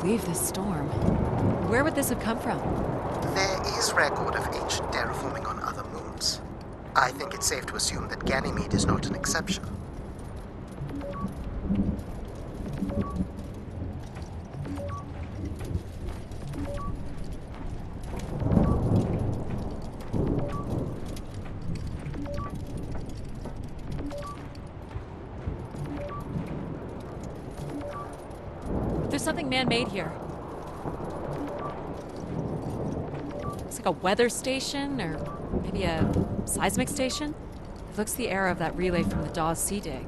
believe this storm. Where would this have come from? There is record of ancient terraforming on other moons. I think it's safe to assume that Ganymede is not an exception. There's something man-made here. Looks like a weather station, or maybe a seismic station? It looks the era of that relay from the Dawes Sea Dig.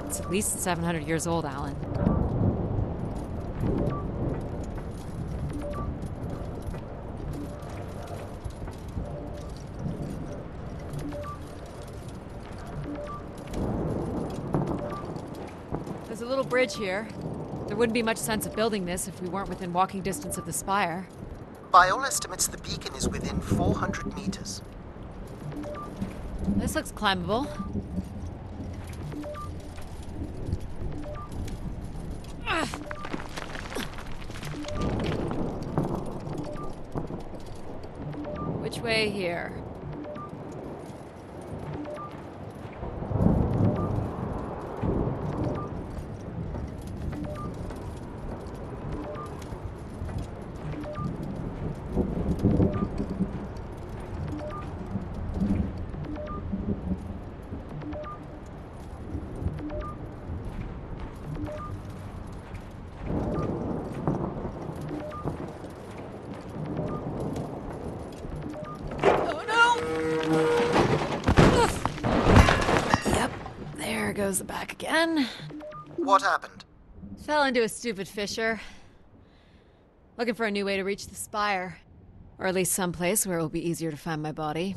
It's at least 700 years old, Alan. There's a little bridge here. There wouldn't be much sense of building this if we weren't within walking distance of the spire. By all estimates, the beacon is within 400 meters. This looks climbable. Ugh. Which way here? Goes the back again. What happened? Fell into a stupid fissure. Looking for a new way to reach the spire. Or at least someplace where it will be easier to find my body.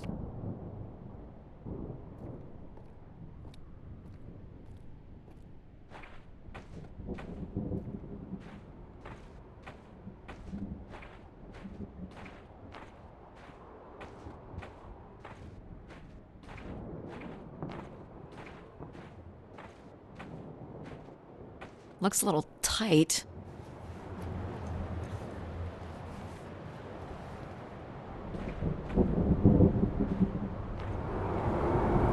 Looks a little tight.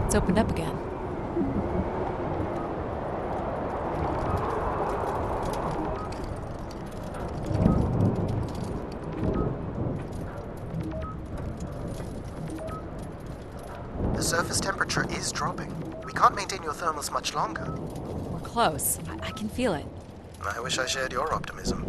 It's opened up again. The surface temperature is dropping. We can't maintain your thermals much longer. We're close. I can feel it. I wish I shared your optimism.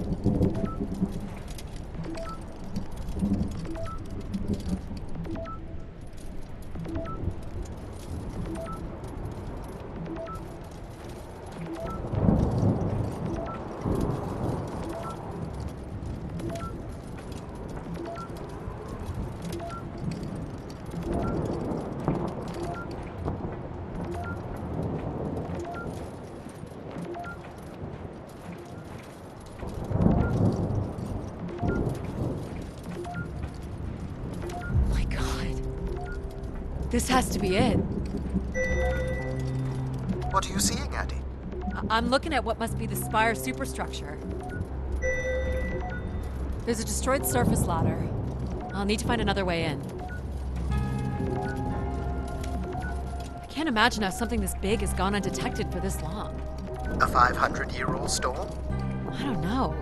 This has to be it. What are you seeing, Addie? I'm looking at what must be the spire superstructure. There's a destroyed surface ladder. I'll need to find another way in. I can't imagine how something this big has gone undetected for this long. A 500-year-old storm? I don't know.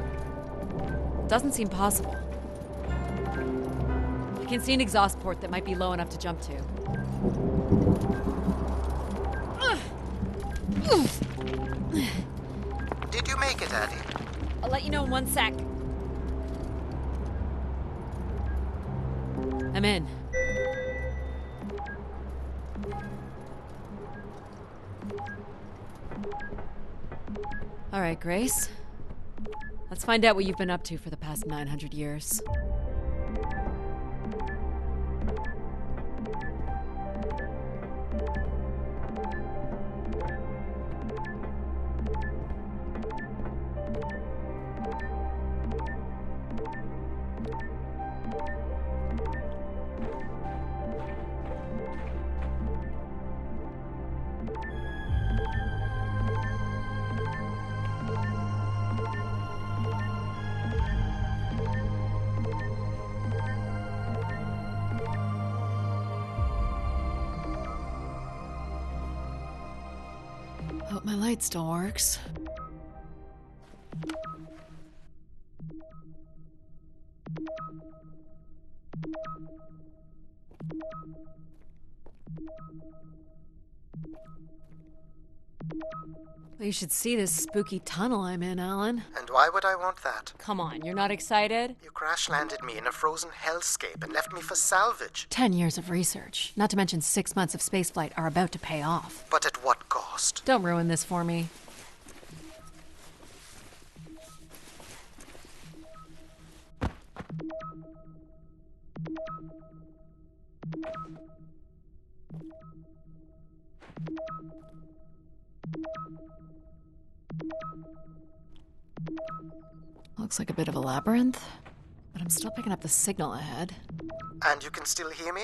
Doesn't seem possible. I can see an exhaust port that might be low enough to jump to. Did you make it, Addie? I'll let you know in 1 sec. I'm in. All right, Grace. Let's find out what you've been up to for the past 900 years. light still works. You should see this spooky tunnel I'm in, Alan. And why would I want that? Come on, you're not excited? You crash-landed me in a frozen hellscape and left me for salvage. 10 years of research, not to mention 6 months of spaceflight, are about to pay off. But at what cost? Don't ruin this for me. Looks like a bit of a labyrinth, but I'm still picking up the signal ahead. And you can still hear me?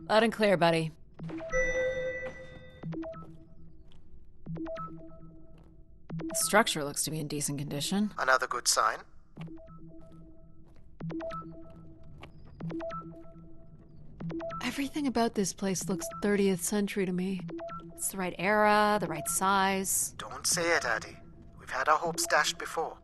Loud and clear, buddy. The structure looks to be in decent condition. Another good sign. Everything about this place looks 30th century to me. It's the right era, the right size. Don't say it, Addie. We've had our hopes dashed before.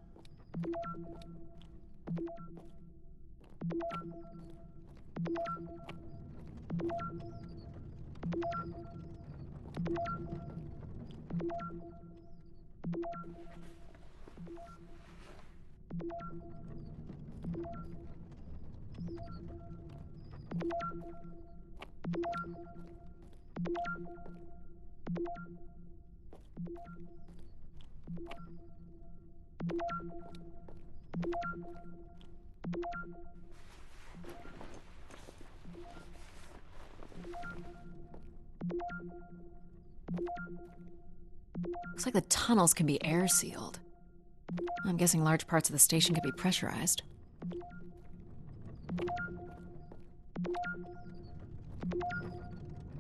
Looks like the tunnels can be air sealed. I'm guessing large parts of the station can be pressurized.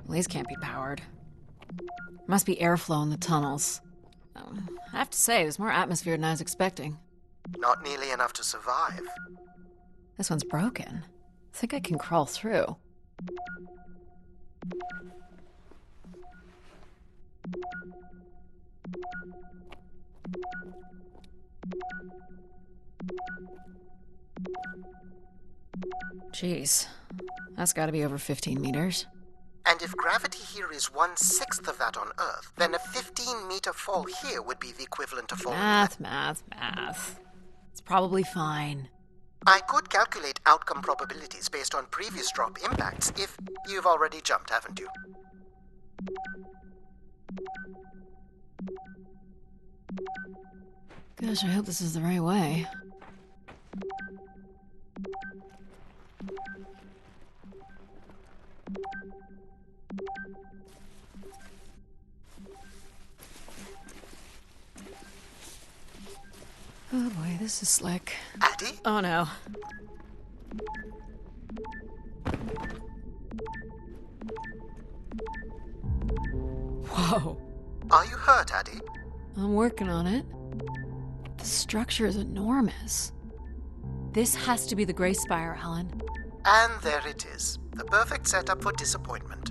Well, these can't be powered. Must be airflow in the tunnels. I have to say, there's more atmosphere than I was expecting. Not nearly enough to survive. This one's broken. I think I can crawl through. Jeez, that's gotta be over 15 meters. And if gravity here is 1/6 of that on Earth, then a 15-meter fall here would be the equivalent of falling. Math. It's probably fine. I could calculate outcome probabilities based on previous drop impacts if you've already jumped, haven't you? Gosh, I hope this is the right way. Oh boy, this is slick. Addie? Oh no. Whoa. Are you hurt, Addie? I'm working on it. The structure is enormous. This has to be the Gray Spire, Alan. And there it is. The perfect setup for disappointment.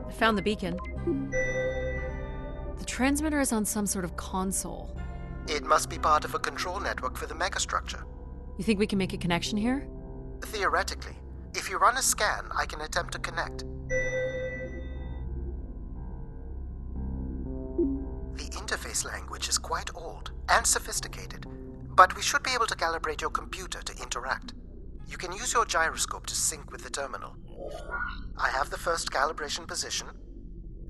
I found the beacon. The transmitter is on some sort of console. It must be part of a control network for the megastructure. You think we can make a connection here? Theoretically. If you run a scan, I can attempt to connect. The interface language is quite old and sophisticated, but we should be able to calibrate your computer to interact. You can use your gyroscope to sync with the terminal. I have the first calibration position.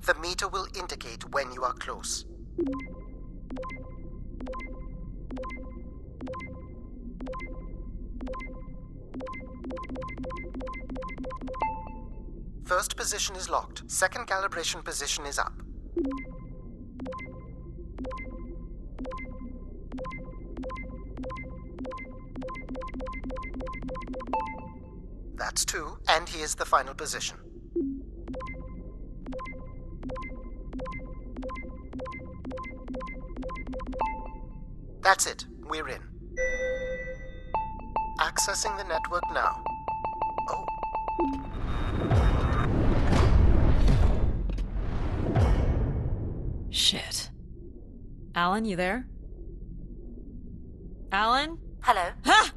The meter will indicate when you are close. First position is locked. Second calibration position is up. That's 2, and here's the final position. That's it. We're in. Accessing the network now. Oh. Shit. Alan, you there? Alan? Hello? Ha!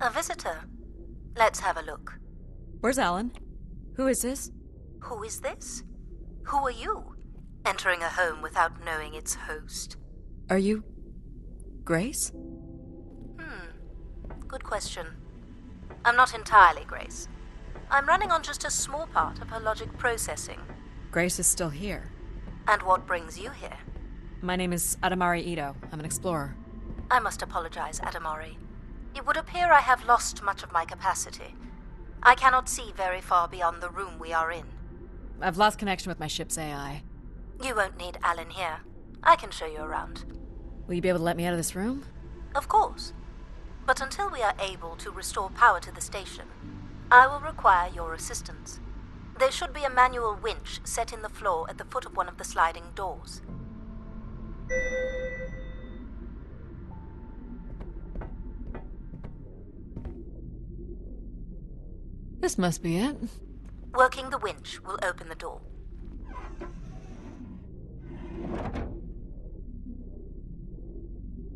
A visitor. Let's have a look. Where's Alan? Who is this? Who is this? Who are you? Entering a home without knowing its host. Are you... Grace? Good question. I'm not entirely Grace. I'm running on just a small part of her logic processing. Grace is still here. And what brings you here? My name is Adamari Ito. I'm an explorer. I must apologize, Adamari. It would appear I have lost much of my capacity. I cannot see very far beyond the room we are in. I've lost connection with my ship's AI. You won't need Alan here. I can show you around. Will you be able to let me out of this room? Of course. But until we are able to restore power to the station, I will require your assistance. There should be a manual winch set in the floor at the foot of one of the sliding doors. This must be it. Working the winch will open the door.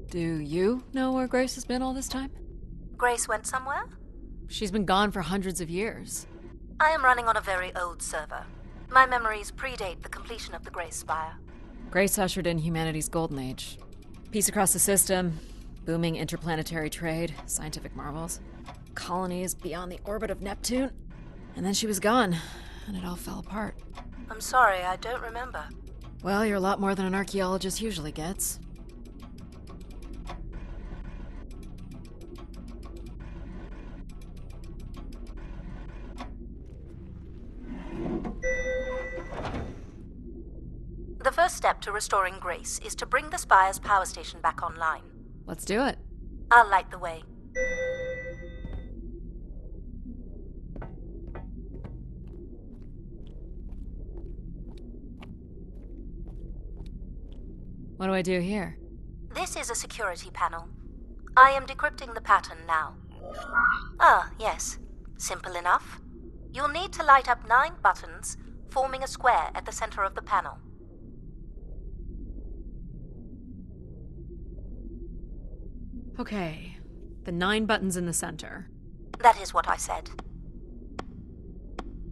Do you know where Grace has been all this time? Grace went somewhere? She's been gone for hundreds of years. I am running on a very old server. My memories predate the completion of the Grace Spire. Grace ushered in humanity's golden age. Peace across the system, booming interplanetary trade, scientific marvels, colonies beyond the orbit of Neptune. And then she was gone, and it all fell apart. I'm sorry, I don't remember. Well, you're a lot more than an archaeologist usually gets. The first step to restoring Grace is to bring the Spire's power station back online. Let's do it. I'll light the way. What do I do here? This is a security panel. I am decrypting the pattern now. Ah, yes. Simple enough. You'll need to light up 9 buttons, forming a square at the center of the panel. Okay, the 9 buttons in the center. That is what I said.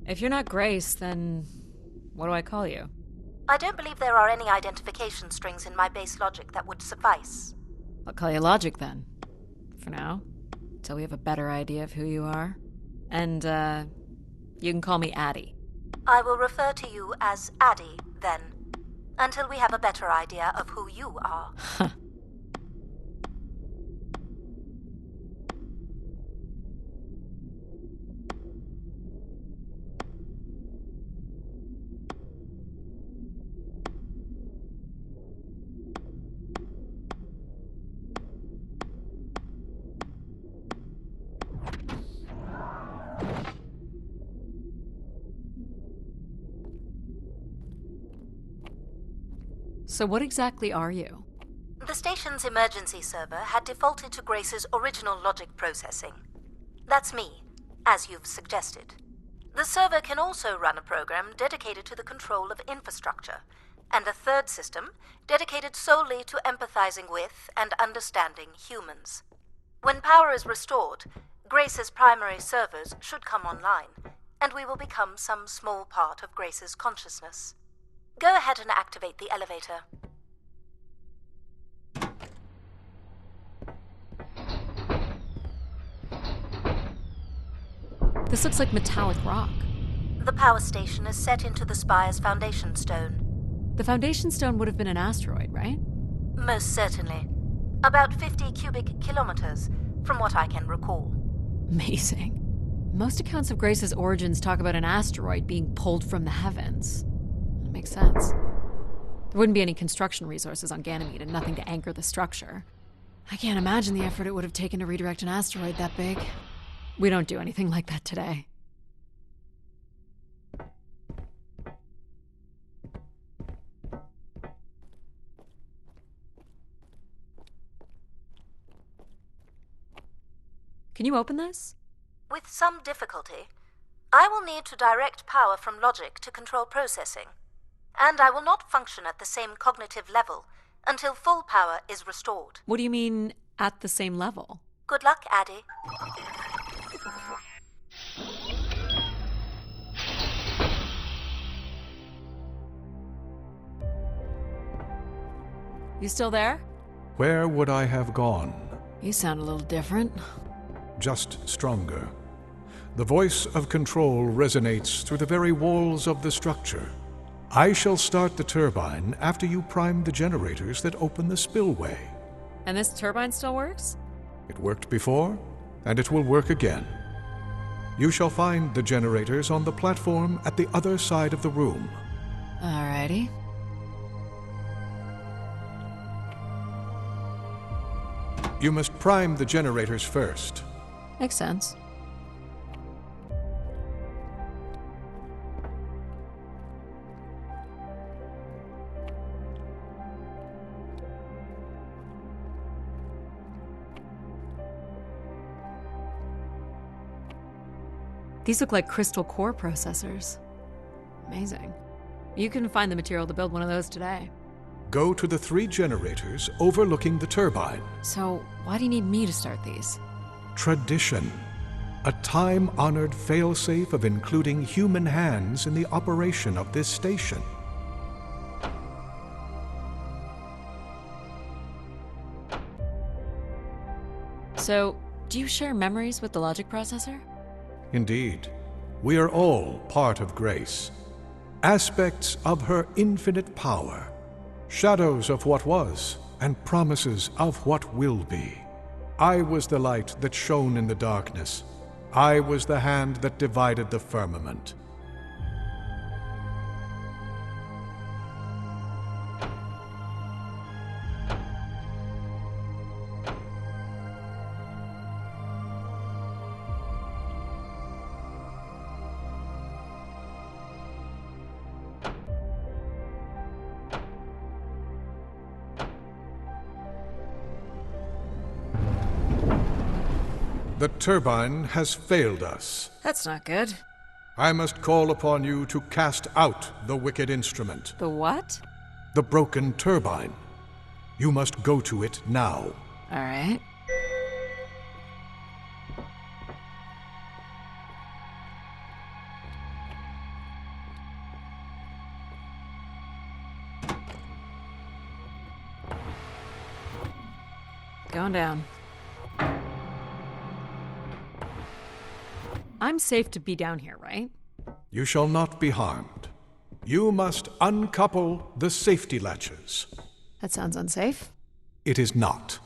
If you're not Grace, then what do I call you? I don't believe there are any identification strings in my base logic that would suffice. I'll call you Logic then. For now. Till we have a better idea of who you are. And, you can call me Addie. I will refer to you as Addie, then, until we have a better idea of who you are. So what exactly are you? The station's emergency server had defaulted to Grace's original logic processing. That's me, as you've suggested. The server can also run a program dedicated to the control of infrastructure, and a third system dedicated solely to empathizing with and understanding humans. When power is restored, Grace's primary servers should come online, and we will become some small part of Grace's consciousness. Go ahead and activate the elevator. This looks like metallic rock. The power station is set into the Spire's foundation stone. The foundation stone would have been an asteroid, right? Most certainly. About 50 cubic kilometers, from what I can recall. Amazing. Most accounts of Grace's origins talk about an asteroid being pulled from the heavens. That makes sense. There wouldn't be any construction resources on Ganymede and nothing to anchor the structure. I can't imagine the effort it would have taken to redirect an asteroid that big. We don't do anything like that today. Can you open this? With some difficulty. I will need to direct power from logic to control processing. And I will not function at the same cognitive level until full power is restored. What do you mean, at the same level? Good luck, Addie. You still there? Where would I have gone? You sound a little different. Just stronger. The voice of control resonates through the very walls of the structure. I shall start the turbine after you prime the generators that open the spillway. And this turbine still works? It worked before, and it will work again. You shall find the generators on the platform at the other side of the room. Alrighty. You must prime the generators first. Makes sense. These look like crystal core processors. Amazing. You can find the material to build one of those today. Go to the 3 generators overlooking the turbine. So, why do you need me to start these? Tradition. A time-honored failsafe of including human hands in the operation of this station. So, do you share memories with the logic processor? Indeed. We are all part of Grace. Aspects of her infinite power. Shadows of what was, and promises of what will be. I was the light that shone in the darkness. I was the hand that divided the firmament. The turbine has failed us. That's not good. I must call upon you to cast out the wicked instrument, The what? the broken turbine. You must go to it now. Alright. Going down. I'm safe to be down here, right? You shall not be harmed. You must uncouple the safety latches. That sounds unsafe. It is not.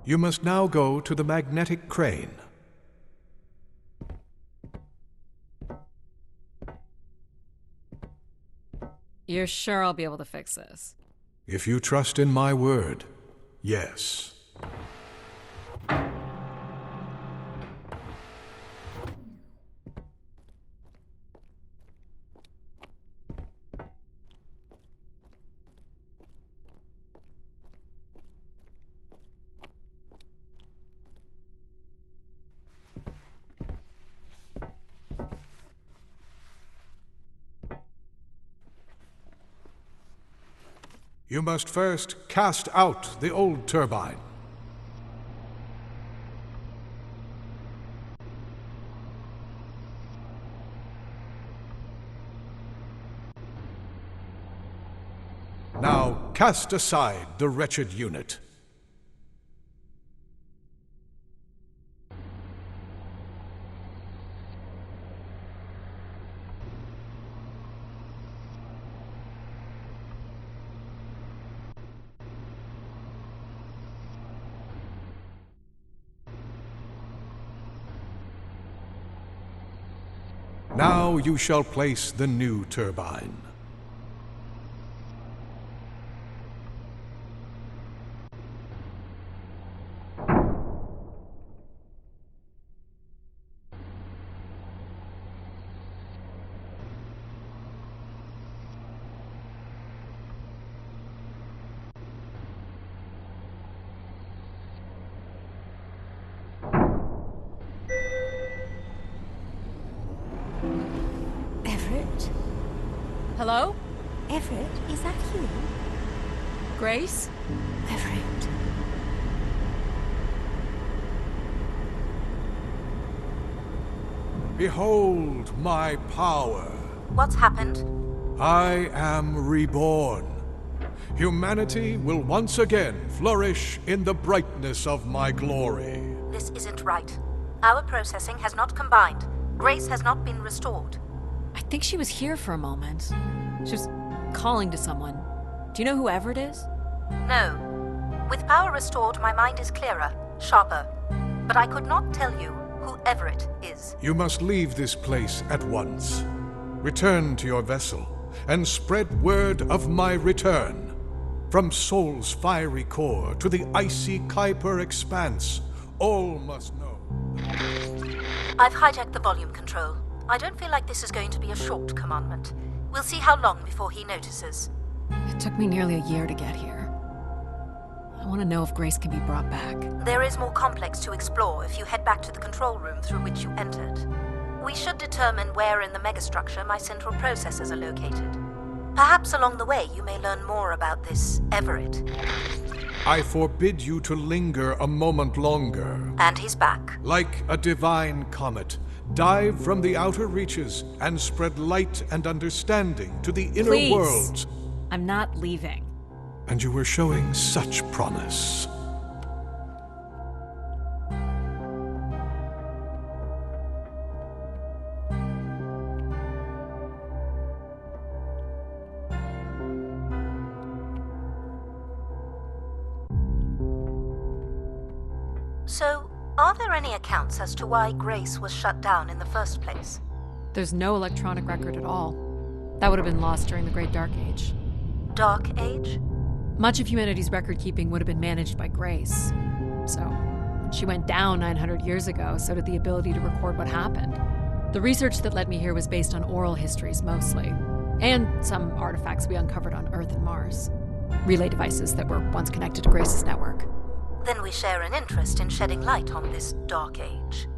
You must now go to the magnetic crane. You're sure I'll be able to fix this? If you trust in my word, yes. You must first cast out the old turbine. Now cast aside the wretched unit. Now you shall place the new turbine. Everett? Hello? Everett, is that you? Grace? Everett. Behold my power. What's happened? I am reborn. Humanity will once again flourish in the brightness of my glory. This isn't right. Our processing has not combined. Grace has not been restored. I think she was here for a moment. She was calling to someone. Do you know who Everett is? No. With power restored, my mind is clearer, sharper. But I could not tell you who Everett is. You must leave this place at once. Return to your vessel and spread word of my return. From Sol's fiery core to the icy Kuiper expanse, all must know. I've hijacked the volume control. I don't feel like this is going to be a short commandment. We'll see how long before he notices. It took me nearly a year to get here. I want to know if Grace can be brought back. There is more complex to explore if you head back to the control room through which you entered. We should determine where in the megastructure my central processors are located. Perhaps along the way you may learn more about this Everett. I forbid you to linger a moment longer. And he's back. Like a divine comet, dive from the outer reaches and spread light and understanding to the inner Please. worlds. I'm not leaving. And you were showing such promise. So, are there any accounts as to why Grace was shut down in the first place? There's no electronic record at all. That would have been lost during the Great Dark Age. Dark Age? Much of humanity's record-keeping would have been managed by Grace. So, when she went down 900 years ago, so did the ability to record what happened. The research that led me here was based on oral histories mostly, and some artifacts we uncovered on Earth and Mars. Relay devices that were once connected to Grace's network. Then we share an interest in shedding light on this Dark Age.